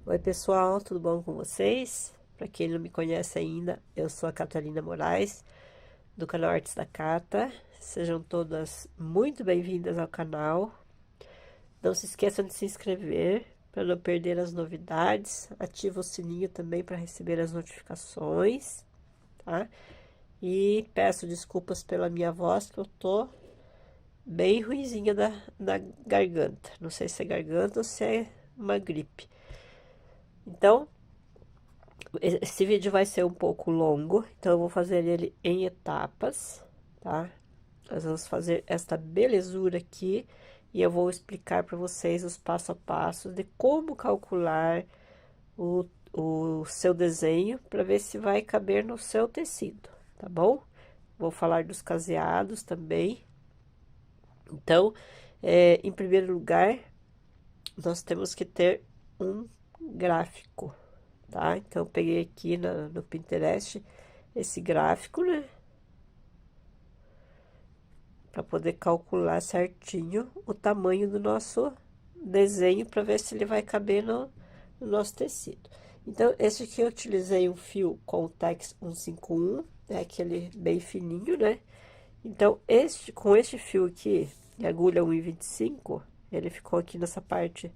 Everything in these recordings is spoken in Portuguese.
Oi, pessoal, tudo bom com vocês? Para quem não me conhece ainda, eu sou a Catalina Moraes, do canal Artes da Cata. Sejam todas muito bem-vindas ao canal. Não se esqueçam de se inscrever para não perder as novidades. Ativa o sininho também para receber as notificações, tá? E peço desculpas pela minha voz, que eu tô bem ruinzinha da garganta. Não sei se é garganta ou se é uma gripe. Então, esse vídeo vai ser um pouco longo, então eu vou fazer ele em etapas, tá? Nós vamos fazer esta belezura aqui e eu vou explicar para vocês os passo a passo de como calcular o seu desenho para ver se vai caber no seu tecido, tá bom? Vou falar dos caseados também. Então, em primeiro lugar, nós temos que ter um gráfico, tá? Então, eu peguei aqui no Pinterest esse gráfico, né? Para poder calcular certinho o tamanho do nosso desenho para ver se ele vai caber no nosso tecido. Então, esse aqui eu utilizei um fio Contex 151, é aquele bem fininho, né? Então, com este fio aqui, de agulha 1,25, ele ficou aqui nessa parte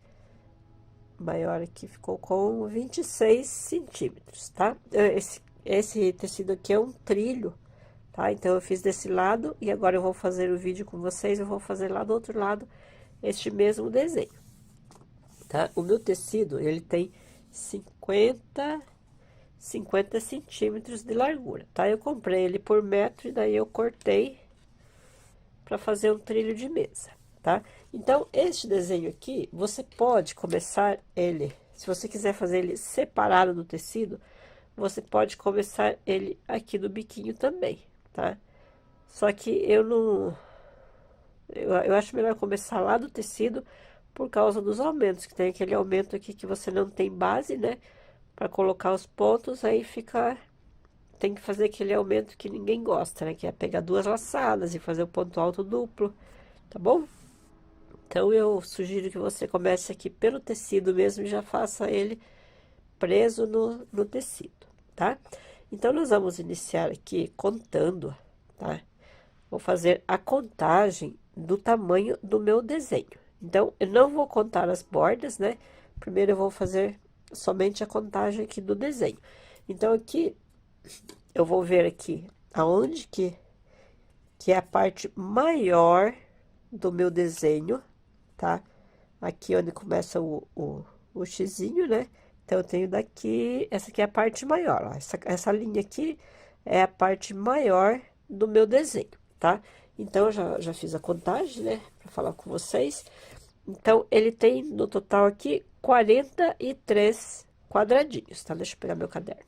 maior aqui, ficou com 26 centímetros, tá? Esse tecido aqui é um trilho, tá? Então, eu fiz desse lado e agora eu vou fazer o vídeo com vocês, eu vou fazer lá do outro lado este mesmo desenho, tá? O meu tecido, ele tem 50 centímetros de largura, tá? Eu comprei ele por metro e daí eu cortei para fazer um trilho de mesa, tá? Então, este desenho aqui, você pode começar ele, se você quiser fazer ele separado do tecido, você pode começar ele aqui do biquinho também, tá? Só que eu não... Eu acho melhor começar lá do tecido por causa dos aumentos, que tem aquele aumento aqui que você não tem base, né? Para colocar os pontos, aí fica... Tem que fazer aquele aumento que ninguém gosta, né? Que é pegar duas laçadas e fazer o ponto alto duplo, tá bom? Então, eu sugiro que você comece aqui pelo tecido mesmo e já faça ele preso no tecido, tá? Então, nós vamos iniciar aqui contando, tá? Vou fazer a contagem do tamanho do meu desenho. Então, eu não vou contar as bordas, né? Primeiro eu vou fazer somente a contagem aqui do desenho. Então, aqui, eu vou ver aqui aonde que é a parte maior do meu desenho, tá? Aqui onde começa o xizinho, né? Então, eu tenho daqui, essa aqui é a parte maior, ó. Essa linha aqui é a parte maior do meu desenho, tá? Então, eu já fiz a contagem, né? Pra falar com vocês. Então, ele tem no total aqui 43 quadradinhos, tá? Deixa eu pegar meu caderno.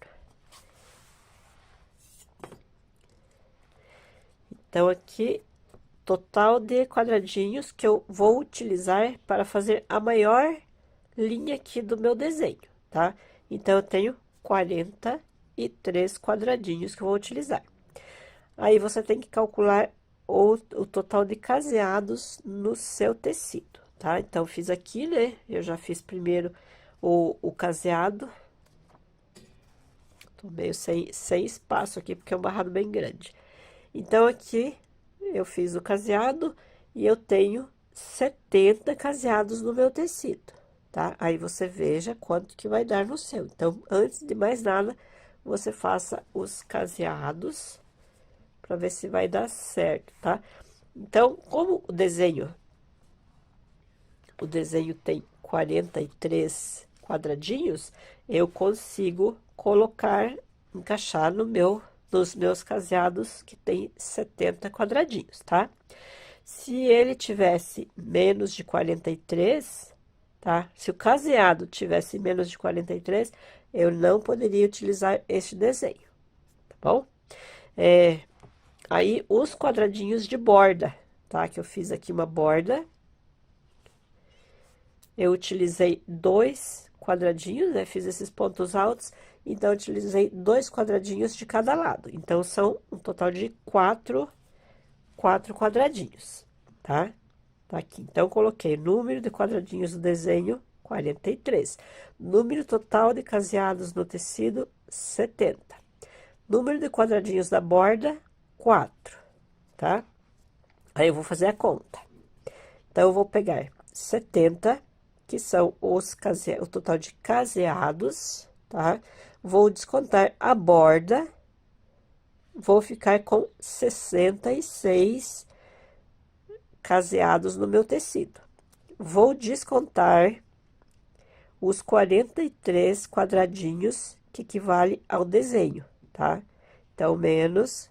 Então, aqui, total de quadradinhos que eu vou utilizar para fazer a maior linha aqui do meu desenho, tá? Então, eu tenho 43 quadradinhos que eu vou utilizar. Aí, você tem que calcular o total de caseados no seu tecido, tá? Então, fiz aqui, né? Eu já fiz primeiro o caseado. Tô meio sem espaço aqui, porque é um barrado bem grande. Então, aqui, eu fiz o caseado e eu tenho 70 caseados no meu tecido, tá? Aí, você veja quanto que vai dar no seu. Então, antes de mais nada, você faça os caseados para ver se vai dar certo, tá? Então, como o desenho tem 43 quadradinhos, eu consigo encaixar nos meus caseados que tem 70 quadradinhos, tá? Se ele tivesse menos de 43, tá? Se o caseado tivesse menos de 43, eu não poderia utilizar este desenho, tá bom? Aí, os quadradinhos de borda, tá? Que eu fiz aqui uma borda. Eu utilizei 2 quadradinhos, né? Fiz esses pontos altos, então, eu utilizei 2 quadradinhos de cada lado. Então, são um total de 4 quadradinhos, tá? Tá aqui. Então, coloquei o número de quadradinhos do desenho, 43. Número total de caseados no tecido, 70. Número de quadradinhos da borda, 4, tá? Aí eu vou fazer a conta. Então, eu vou pegar 70, que são o total de caseados, tá? Vou descontar a borda, vou ficar com 66 caseados no meu tecido. Vou descontar os 43 quadradinhos, que equivale ao desenho, tá? Então, menos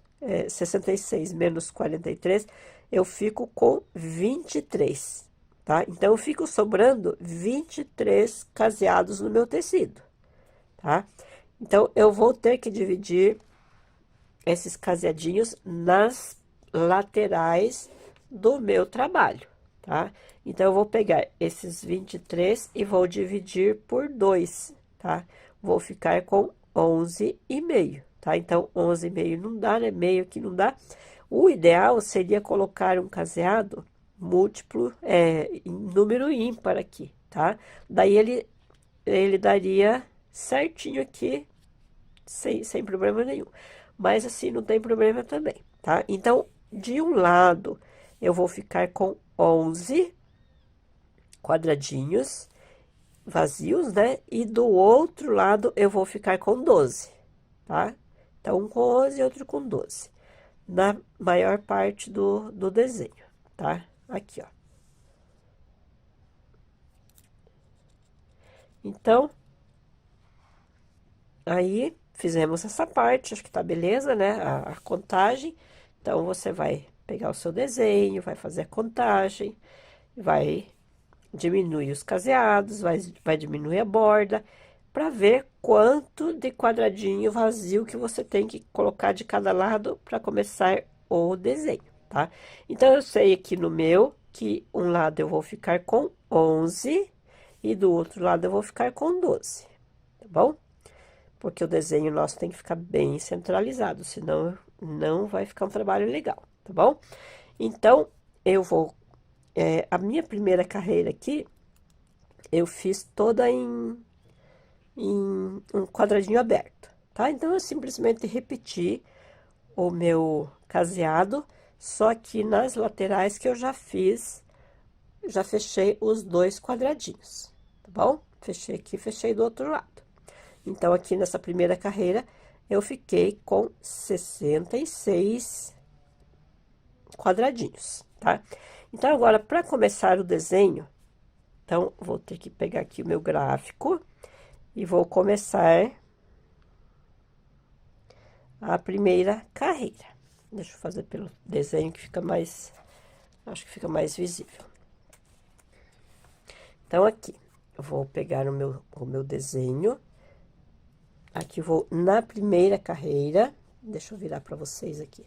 66 menos 43, eu fico com 23, tá? Então, eu fico sobrando 23 caseados no meu tecido, tá? Então, eu vou ter que dividir esses caseadinhos nas laterais do meu trabalho, tá? Então, eu vou pegar esses 23 e vou dividir por 2, tá? Vou ficar com 11,5, tá? Então, 11,5 não dá, né? Meio que não dá. O ideal seria colocar um caseado múltiplo, em número ímpar aqui, tá? Daí, ele daria certinho aqui, sem problema nenhum. Mas, assim, não tem problema também, tá? Então, de um lado, eu vou ficar com 11 quadradinhos vazios, né? E do outro lado, eu vou ficar com 12, tá? Então, um com 11 e outro com 12. Na maior parte do desenho, tá? Aqui, ó. Então, aí, fizemos essa parte, acho que tá beleza, né? A contagem. Então, você vai pegar o seu desenho, vai fazer a contagem, vai diminuir os caseados, vai diminuir a borda, para ver quanto de quadradinho vazio que você tem que colocar de cada lado para começar o desenho, tá? Então, eu sei aqui no meu que um lado eu vou ficar com 11 e do outro lado eu vou ficar com 12, tá bom? Porque o desenho nosso tem que ficar bem centralizado, senão não vai ficar um trabalho legal, tá bom? Então, eu vou... a minha primeira carreira aqui, eu fiz toda em um quadradinho aberto, tá? Então, eu simplesmente repeti o meu caseado, só que nas laterais que eu já fiz, já fechei os 2 quadradinhos, tá bom? Fechei aqui, fechei do outro lado. Então, aqui nessa primeira carreira, eu fiquei com 66 quadradinhos, tá? Então, agora, para começar o desenho, então, vou ter que pegar aqui o meu gráfico e vou começar a primeira carreira. Deixa eu fazer pelo desenho que fica mais, acho que fica mais visível. Então, aqui, eu vou pegar o meu desenho. Aqui, vou na primeira carreira. Deixa eu virar para vocês aqui.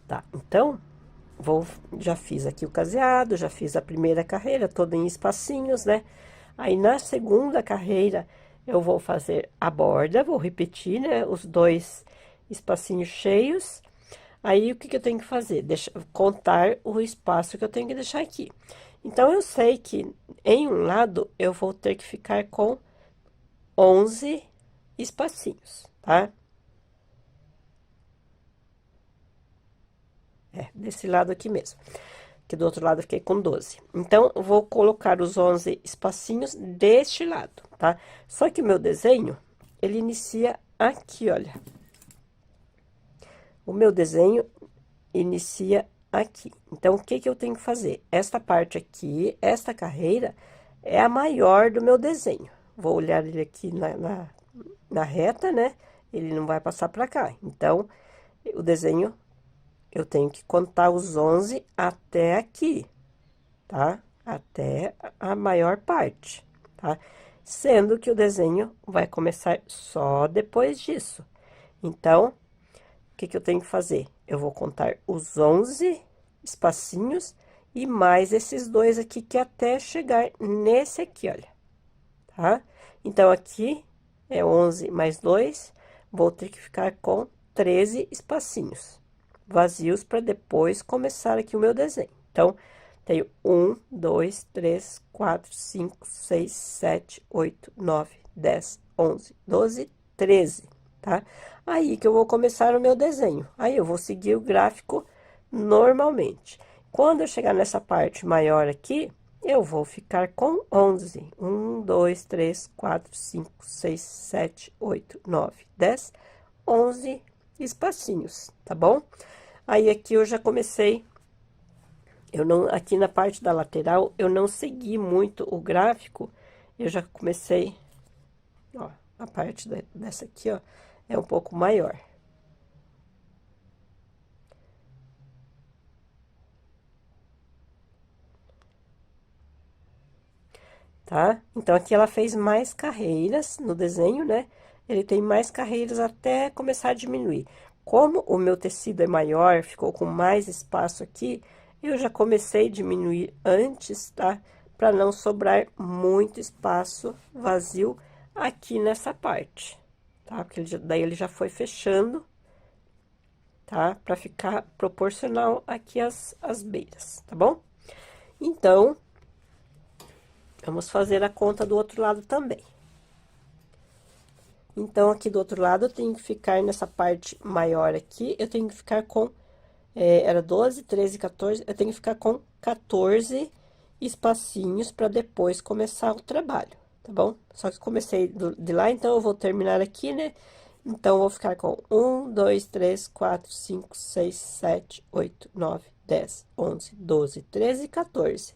Tá, então, já fiz aqui o caseado, já fiz a primeira carreira, toda em espacinhos, né? Aí, na segunda carreira, eu vou fazer a borda, vou repetir, né? Os 2 espacinhos cheios. Aí, o que eu tenho que fazer? Contar o espaço que eu tenho que deixar aqui. Então, eu sei que em um lado, eu vou ter que ficar com 11 espacinhos, tá? Desse lado aqui mesmo. Que do outro lado eu fiquei com 12. Então, eu vou colocar os 11 espacinhos deste lado, tá? Só que o meu desenho, ele inicia aqui, olha. O meu desenho inicia aqui. Então, o que eu tenho que fazer? Esta parte aqui, esta carreira, é a maior do meu desenho. Vou olhar ele aqui na reta, né? Ele não vai passar pra cá. Então, o desenho... eu tenho que contar os 11 até aqui, tá? Até a maior parte, tá? Sendo que o desenho vai começar só depois disso. Então, o que eu tenho que fazer? Eu vou contar os 11 espacinhos e mais esses 2 aqui, que até chegar nesse aqui, olha, tá? Então, aqui é 11 mais 2, vou ter que ficar com 13 espacinhos vazios para depois começar aqui o meu desenho. Então, tenho 1, 2, 3, 4, 5, 6, 7, 8, 9, 10, 11, 12, 13, tá? Aí que eu vou começar o meu desenho. Aí eu vou seguir o gráfico normalmente. Quando eu chegar nessa parte maior aqui, eu vou ficar com 11. 1, 2, 3, 4, 5, 6, 7, 8, 9, 10, 11 espacinhos, tá bom? Aí aqui eu já comecei, aqui na parte da lateral, eu não segui muito o gráfico, eu já comecei, ó, a parte dessa aqui, ó, é um pouco maior. Tá? Então, aqui ela fez mais carreiras no desenho, né? Ele tem mais carreiras até começar a diminuir. Como o meu tecido é maior, ficou com mais espaço aqui, eu já comecei a diminuir antes, tá? Para não sobrar muito espaço vazio aqui nessa parte, tá? Porque daí ele já foi fechando, tá? Para ficar proporcional aqui as beiras, tá bom? Então, vamos fazer a conta do outro lado também. Então, aqui do outro lado, eu tenho que ficar nessa parte maior aqui, eu tenho que ficar com, era 12, 13, 14, eu tenho que ficar com 14 espacinhos para depois começar o trabalho, tá bom? Só que comecei de lá, então eu vou terminar aqui, né? Então, eu vou ficar com 1, 2, 3, 4, 5, 6, 7, 8, 9, 10, 11, 12, 13 e 14.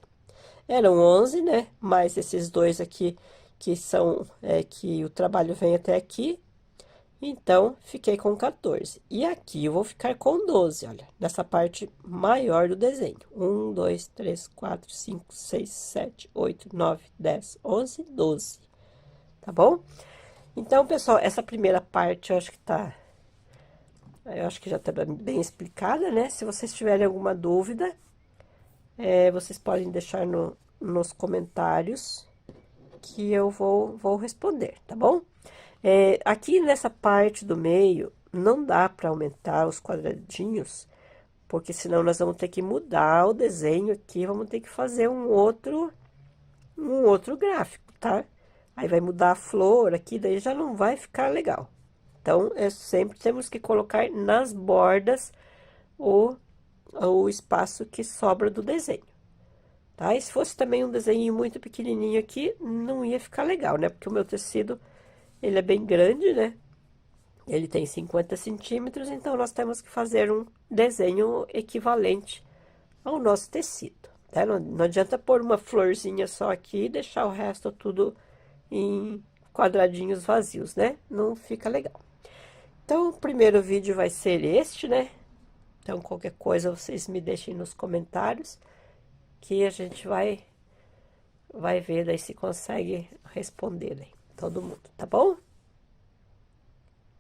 Eram 11, né? Mais esses dois aqui, que são, que o trabalho vem até aqui. Então, fiquei com 14. E aqui eu vou ficar com 12, olha, nessa parte maior do desenho. 1, 2, 3, 4, 5, 6, 7, 8, 9, 10, 11, 12. Tá bom? Então, pessoal, essa primeira parte eu acho que eu acho que já tá bem explicada, né? Se vocês tiverem alguma dúvida, vocês podem deixar nos comentários que eu vou responder, tá bom? Aqui nessa parte do meio, não dá para aumentar os quadradinhos, porque senão nós vamos ter que mudar o desenho aqui, vamos ter que fazer um outro gráfico, tá? Aí vai mudar a flor aqui, daí já não vai ficar legal. Então, sempre temos que colocar nas bordas o espaço que sobra do desenho, tá? E se fosse também um desenho muito pequenininho aqui, não ia ficar legal, né? Porque o meu tecido, ele é bem grande, né? Ele tem 50 centímetros, então nós temos que fazer um desenho equivalente ao nosso tecido, tá? Não adianta pôr uma florzinha só aqui e deixar o resto tudo em quadradinhos vazios, né? Não fica legal. Então, o primeiro vídeo vai ser este, né? Então, qualquer coisa vocês me deixem nos comentários, que a gente vai ver daí se consegue responder aí, todo mundo, tá bom?